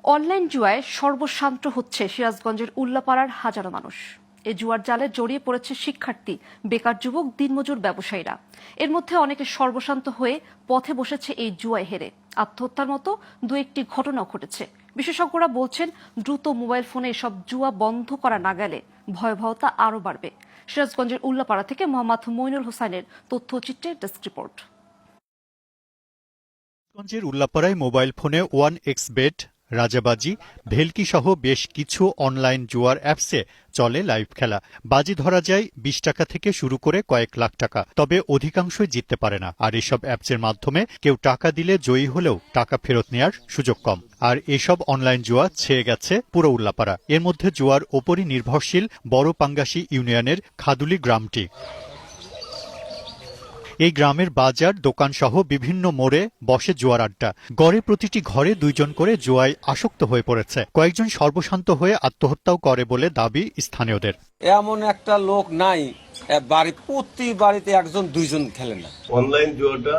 Online জুয়ায় সর্বশান্ত হচ্ছে সিরাজগঞ্জের উল্লাপাড়ার হাজারো মানুষ। এই জুয়ার জালে জড়িয়ে পড়েছে শিক্ষার্থী, বেকার যুবক, দিনমজুর, ব্যবসায়ীরা। এর মধ্যে অনেকে সর্বশান্ত হয়ে পথে বসেছে এই জুয়ায় হেরে। আত্মহত্যার মতো দু একটি ঘটনাও ঘটেছে। বিশেষজ্ঞরা বলছেন, দ্রুত মোবাইল ফোনে এসব জুয়া বন্ধ করা না গেলে ভয়াবহতা আরও বাড়বে। সিরাজগঞ্জের উল্লাপাড়া থেকে মোহাম্মদ মইনুল হোসেনের তথ্যচিত্রের ডেস্ক রিপোর্ট। সিরাজগঞ্জের উল্লাপাড়ায় মোবাইল ফোনে 1xBet, রাজাবাজি, ভেলকি সহ বেশ কিছু অনলাইন জুয়ার অ্যাপসে চলে লাইভ খেলা। বাজি ধরা যায় 20 টাকা থেকে শুরু করে কয়েক লাখ টাকা। তবে অধিকাংশই জিততে পারে না। আর এসব অ্যাপসের মাধ্যমে কেউ টাকা দিলে জয়ী হলেও টাকা ফেরত নেওয়ার সুযোগ কম। আর এসব অনলাইন জুয়া ছেয়ে গেছে পুরো উল্লাপাড়া। এর মধ্যে জুয়ার ওপরই নির্ভরশীল বড় পাঙ্গাসী ইউনিয়নের খাদুলি গ্রামটি। এই গ্রামের বাজার, দোকান সহ বিভিন্ন মোড়ে বসে জুয়ার আড্ডা। গড়ে প্রতিটি ঘরে 2 জন করে জুয়ায় আসক্ত হয়ে পড়েছে। কয়েকজন সর্বশান্ত হয়ে আত্মহত্যাও করে বলে দাবি স্থানীয়দের। এমন একটা লোক নাই প্রতি বাড়িতে 1-2 জন খেলে না। অনলাইন জুয়াটা